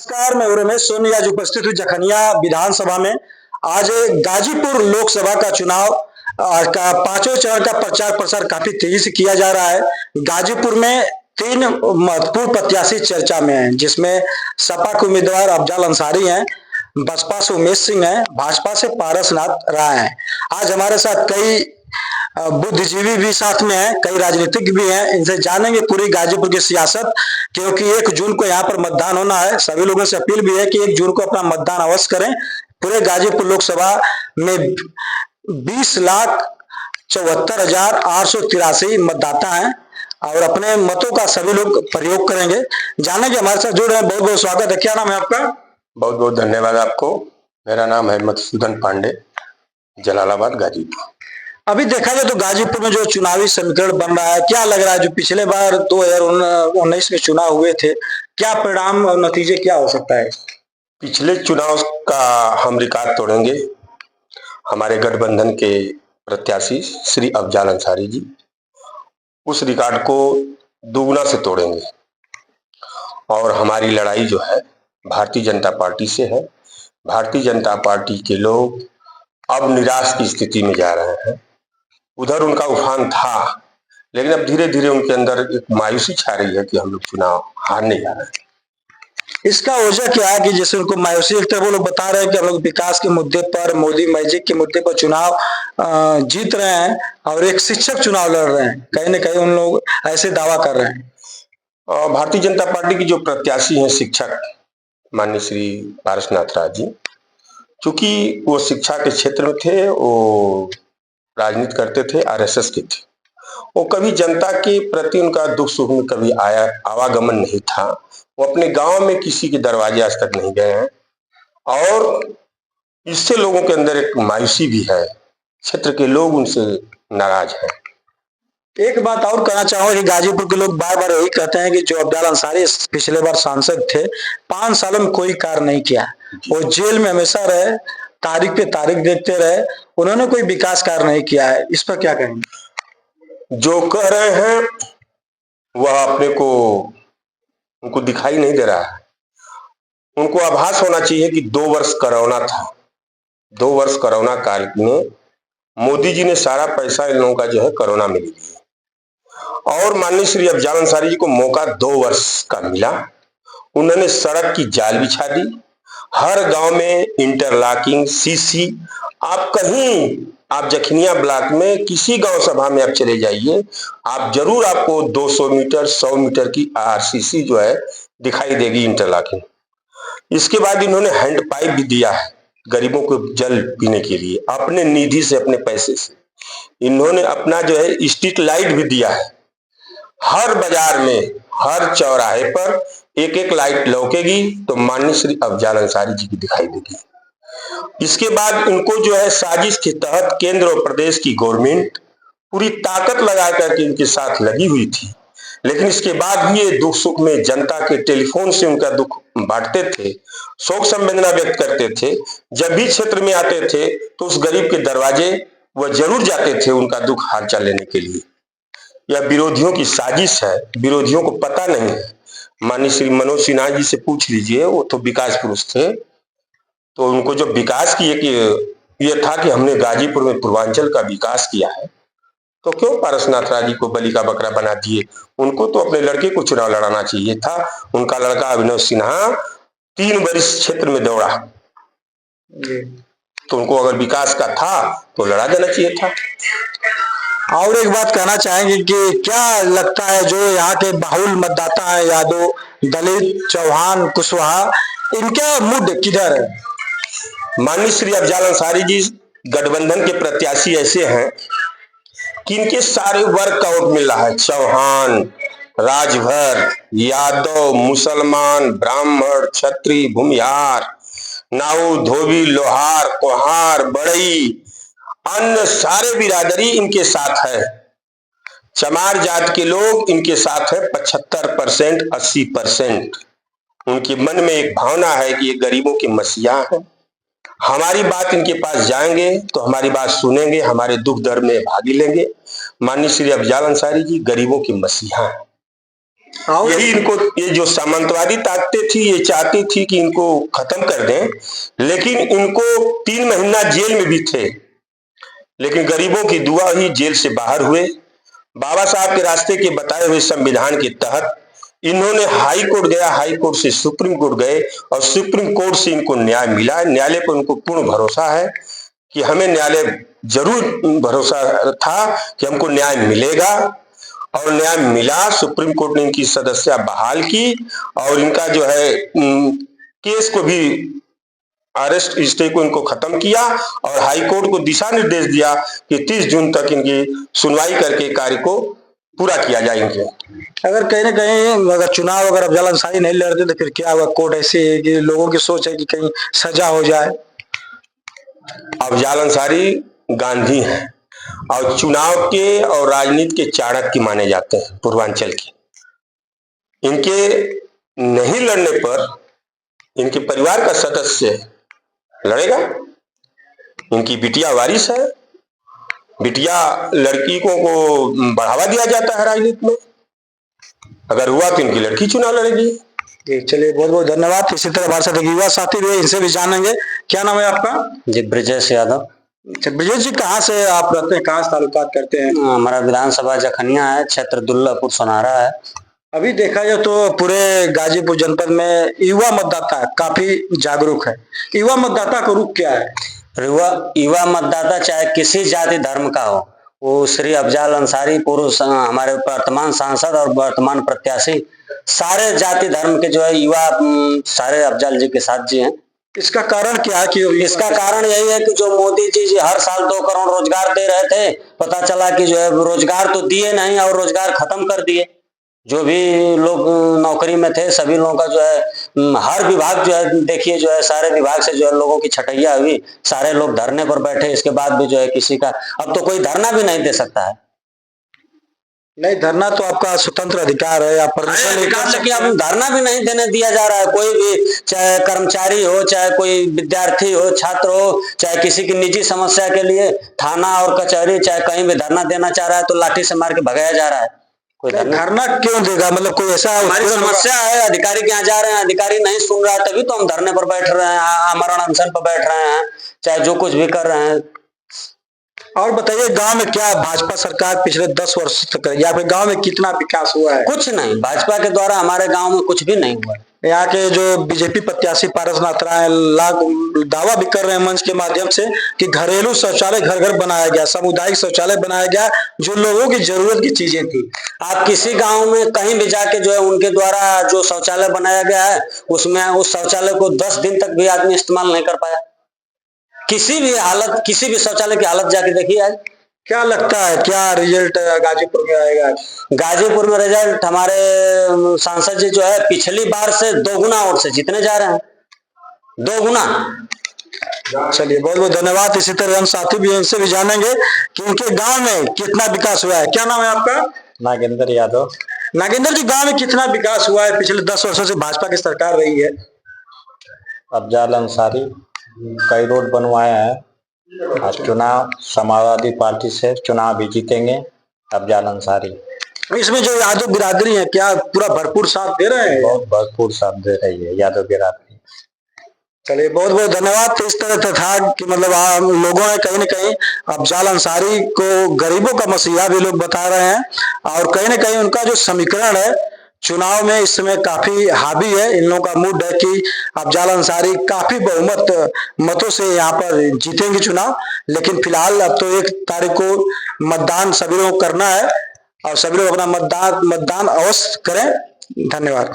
नमस्कार, मैं रमेश सोनी आज उपस्थित हूँ जखनिया विधानसभा में। आज गाजीपुर लोकसभा का चुनाव का पांचवें चरण का प्रचार प्रसार काफी तेजी से किया जा रहा है। गाजीपुर में तीन महत्वपूर्ण प्रत्याशी चर्चा में हैं, जिसमें सपा के उम्मीदवार अफजल अंसारी हैं, बसपा से उमेश सिंह हैं, भाजपा से पारसनाथ राय हैं। आज हमारे साथ कई बुद्धिजीवी भी साथ में हैं, कई राजनीतिक भी हैं। इनसे जानेंगे पूरी गाजीपुर की सियासत, क्योंकि 1 जून को यहाँ पर मतदान होना है। सभी लोगों से अपील भी है कि 1 जून को अपना मतदान अवश्य करें। पूरे गाजीपुर लोकसभा में 20,74,883 मतदाता हैं और अपने मतों का सभी लोग प्रयोग करेंगे। जानेंगे, हमारे साथ जुड़ रहे हैं। बहुत बहुत स्वागत है। क्या नाम है आपका? बहुत बहुत धन्यवाद आपको। मेरा नाम है मधुसूदन पांडे, जलालाबाद, गाजीपुर। अभी देखा जाए तो गाजीपुर में जो चुनावी समीकरण बन रहा है, क्या लग रहा है? जो पिछले बार 2019 में चुनाव हुए थे, क्या परिणाम और नतीजे क्या हो सकता है? पिछले चुनाव का हम रिकॉर्ड तोड़ेंगे। हमारे गठबंधन के प्रत्याशी श्री अफजल अंसारी जी उस रिकॉर्ड को दुगुना से तोड़ेंगे और हमारी लड़ाई जो है भारतीय जनता पार्टी से है। भारतीय जनता पार्टी के लोग अब निराश की स्थिति में जा रहे हैं। उधर उनका उफान था, लेकिन अब धीरे धीरे उनके अंदर एक मायूसी छा रही है कि हम लोग चुनाव हारने जा रहे हैं। इसका वजह क्या है कि जैसे उनको मायूसी? एक तरफ वो लोग बता रहे हैं कि हम लोग विकास के मुद्दे पर, मोदी मैजिक के मुद्दे पर चुनाव जीत रहे हैं, और एक शिक्षक चुनाव लड़ रहे हैं। कहीं ना कहीं उन लोग ऐसे दावा कर रहे हैं। भारतीय जनता पार्टी की जो प्रत्याशी हैं शिक्षक माननीय श्री पारसनाथ राय जी, चूंकि वो शिक्षा के क्षेत्र में थे, वो राजनीति करते थे, आरएसएस के थे। वो कभी जनता के प्रति उनका दुख सुख में कभी आवागमन नहीं था। वो अपने गांव में किसी के दरवाजे आज तक नहीं गए हैं और इससे लोगों के अंदर एक मायूसी भी है। क्षेत्र के लोग उनसे नाराज हैं। एक बात और कहना चाहूंगा कि गाजीपुर के लोग बार बार यही कहते हैं कि जो अफजल अंसारी पिछले बार सांसद थे, 5 सालों में कोई कार्य नहीं किया। वो जेल में हमेशा रहे, तारीख पे तारीख देखते रहे, उन्होंने कोई विकास कार्य नहीं किया है। इस पर क्या कहेंगे? जो कह रहे हैं वह अपने को उनको दिखाई नहीं दे रहा है। उनको आभास होना चाहिए कि 2 वर्ष कोरोना था। 2 वर्ष कोरोना काल में मोदी जी ने सारा पैसा इन लोगों का जो है कोरोना में ले लिया और माननीय श्री अफजल अंसारी जी को मौका 2 वर्ष का मिला। उन्होंने सड़क की जाल बिछा दी, हर गांव में इंटरलॉकिंग, सीसी। आप कहीं, आप जखनिया ब्लॉक में किसी गांव सभा में आप चले जाइए, आप जरूर आपको 200 मीटर 100 मीटर की आरसीसी जो है दिखाई देगी, इंटरलॉकिंग। इसके बाद इन्होंने हैंड पाइप भी दिया है गरीबों को जल पीने के लिए, अपने निधि से, अपने पैसे से। इन्होंने अपना जो है स्ट्रीट लाइट भी दिया है। हर बाजार में, हर चौराहे पर एक एक लाइट लौकेगी तो माननीय श्री अफजल अंसारी जी की दिखाई देगी। इसके बाद उनको जो है साजिश के तहत केंद्र और प्रदेश की गवर्नमेंट पूरी ताकत लगा करके इनके साथ लगी हुई थी, लेकिन इसके बाद भी ये दुख सुख में जनता के टेलीफोन से उनका दुख बांटते थे, शोक संवेदना व्यक्त करते थे। जब भी क्षेत्र में आते थे तो उस गरीब के दरवाजे वह जरूर जाते थे उनका दुख हालचाल लेने के लिए। यह विरोधियों की साजिश है, विरोधियों को पता नहीं है। माननीय श्री मनोज सिन्हा जी से पूछ लीजिए, वो तो विकास पुरुष थे, तो उनको जो विकास की ये था कि हमने गाजीपुर में पूर्वांचल का विकास किया है, तो क्यों पारसनाथ राय जी को बलि का बकरा बना दिए? उनको तो अपने लड़के को चुनाव लड़ाना चाहिए था। उनका लड़का अभिनव सिन्हा 3 वर्ष क्षेत्र में दौड़ा, तो उनको अगर विकास का था तो लड़ा देना चाहिए था। और एक बात कहना चाहेंगे कि क्या लगता है जो यहाँ के बाहुल मतदाता है, यादव, दलित, चौहान, कुशवाहा, इनका मूड किधर है? माननीय श्री अफजल अंसारी जी गठबंधन के प्रत्याशी ऐसे हैं कि इनके सारे वर्ग का वोट मिल रहा है। चौहान, राजभर, यादव, मुसलमान, ब्राह्मण, क्षत्रिय, भूमिहार, नाऊ, धोबी, लोहार, कोहार, बड़ई, अन्य सारे बिरादरी इनके साथ है। चमार जात के लोग इनके साथ है 75%, 80%। उनके मन में एक भावना है कि ये गरीबों के मसीहा हैं। हमारी बात इनके पास जाएंगे तो हमारी बात सुनेंगे, हमारे दुख दर्द में भागी लेंगे। माननीय श्री अफजल अंसारी जी गरीबों के मसीहा हैं। और यही इनको, ये जो सामंतवादी ताकतें थी ये चाहती थी कि इनको खत्म कर दें, लेकिन इनको 3 महीना जेल में भी थे, लेकिन गरीबों की दुआ ही जेल से बाहर हुए। बाबा साहब के रास्ते के बताए हुए संविधान के तहत इन्होंने हाई कोर्ट गया, हाई कोर्ट से सुप्रीम कोर्ट गए और सुप्रीम कोर्ट से इनको न्याय मिला। न्यायालय पर उनको पूर्ण भरोसा है कि हमें न्यायालय जरूर भरोसा था कि हमको न्याय मिलेगा, और न्याय मिला। सुप्रीम कोर्ट ने इनकी सदस्यता बहाल की और इनका जो है केस को भी, अरेस्ट स्टे को इनको खत्म किया और हाई कोर्ट को दिशा निर्देश दिया कि 30 जून तक इनकी सुनवाई करके कार्य को पूरा किया जाएंगे। अगर कहीं ना कहीं अगर चुनाव अगर अफजल अंसारी नहीं लड़ते तो फिर क्या हुआ? कोर्ट ऐसी है कि लोगों की सोच है कि कहीं सजा हो जाए। अफजल अंसारी गांधी हैं और चुनाव के और राजनीति के चाणक्य माने जाते हैं पूर्वांचल के। इनके नहीं लड़ने पर इनके परिवार का सदस्य लड़ेगा। इनकी बिटिया वारिस है, बिटिया लड़कियों को बढ़ावा दिया जाता है राजनीति में, अगर हुआ तो इनकी लड़की चुनाव लड़ेगी। जी चलिए, बहुत बहुत धन्यवाद। इसी तरह हमारे साथ एक युवा साथी भी है, इनसे भी जानेंगे। क्या नाम है आपका? जी ब्रिजेश यादव। अच्छा ब्रिजेश जी, कहाँ से आप रहते हैं, कहाँ से ताल्लुकात करते हैं? हमारा विधानसभा जखनिया है, क्षेत्र दुल्लापुर सोनारा है। अभी देखा जाए तो पूरे गाजीपुर जनपद में युवा मतदाता काफी जागरूक है। युवा मतदाता का रुख क्या है? युवा मतदाता चाहे किसी जाति धर्म का हो, वो श्री अफजल अंसारी पूर्व हमारे वर्तमान सांसद और वर्तमान प्रत्याशी, सारे जाति धर्म के जो है युवा सारे अफजल जी के साथ जी हैं। इसका कारण क्या है? कि इसका कारण यही है कि जो मोदी जी हर साल 2 करोड़ रोजगार दे रहे थे, पता चला कि जो है रोजगार तो दिए नहीं और रोजगार खत्म कर दिए। जो भी लोग नौकरी में थे सभी लोगों का जो है हर विभाग जो है देखिए जो है सारे विभाग से जो है लोगों की छटैया हुई, सारे लोग धरने पर बैठे। इसके बाद भी जो है किसी का अब तो कोई धरना भी नहीं दे सकता है। नहीं, धरना तो आपका स्वतंत्र अधिकार है, आप प्रदर्शन लेकिन अब धरना भी नहीं देने दिया जा रहा है। कोई भी, चाहे कर्मचारी हो, चाहे कोई विद्यार्थी हो, छात्र हो, चाहे किसी की निजी समस्या के लिए थाना और कचहरी चाहे कहीं भी धरना देना चाह रहा है तो लाठी से मार के भगाया जा रहा है। कोई धरना क्यों देगा? मतलब कोई ऐसा हमारी समस्या है, अधिकारी के यहाँ जा रहे हैं, अधिकारी नहीं सुन रहा है, तभी तो हम धरने पर बैठ रहे हैं, आमरण अनशन पर बैठ रहे हैं, चाहे जो कुछ भी कर रहे हैं। और बताइए, गांव में क्या भाजपा सरकार पिछले 10 वर्ष तक या फिर गांव में कितना विकास हुआ है? कुछ नहीं, भाजपा के द्वारा हमारे गांव में कुछ भी नहीं हुआ। यहाँ के जो बीजेपी प्रत्याशी पारसनाथ राय दावा भी कर रहे हैं मंच के माध्यम से कि घरेलू शौचालय घर घर बनाया गया, सामुदायिक शौचालय बनाया गया, जो लोगों की जरूरत की चीजें थी। आप किसी गांव में कहीं भी जाके जो है उनके द्वारा जो शौचालय बनाया गया है उसमें उस शौचालय को 10 दिन तक भी आदमी इस्तेमाल नहीं कर पाया। किसी भी शौचालय की हालत जाके देखिए। आज क्या लगता है, क्या रिजल्ट गाजीपुर में आएगा? गाजीपुर में रिजल्ट हमारे सांसद जी जो है पिछली बार से 2 गुना वोट से जीतने जा रहे हैं, 2 गुना। चलिए, बहुत बहुत धन्यवाद। इसी तरह हम साथी भी इनसे भी जानेंगे कि इनके गांव में कितना विकास हुआ है। क्या नाम है आपका? नागेंद्र यादव। नागेंद्र जी, गांव में कितना विकास हुआ है? पिछले 10 वर्षों से भाजपा की सरकार रही है। अफजल अंसारी कई रोड बनवाए हैं, आज चुनाव समाजवादी पार्टी से चुनाव भी जीतेंगे अफजल अंसारी। इसमें जो यादव बिरादरी है क्या पूरा भरपूर साथ दे रहे हैं? बहुत भरपूर साथ दे रही है यादव बिरादरी। चलिए, बहुत बहुत धन्यवाद। तो इस तरह था कि मतलब लोगों ने कहीं ना कहीं अफजल अंसारी को गरीबों का मसीहा भी लोग बता रहे हैं, और कहीं ना कहीं उनका जो समीकरण है चुनाव में इस समय काफी हावी है। इन लोगों का मूड है कि अफजल अंसारी काफी बहुमत मतों से यहाँ पर जीतेंगे चुनाव। लेकिन फिलहाल अब तो 1 तारीख को मतदान सभी लोगों को करना है और सभी लोग अपना मतदान अवश्य करें। धन्यवाद।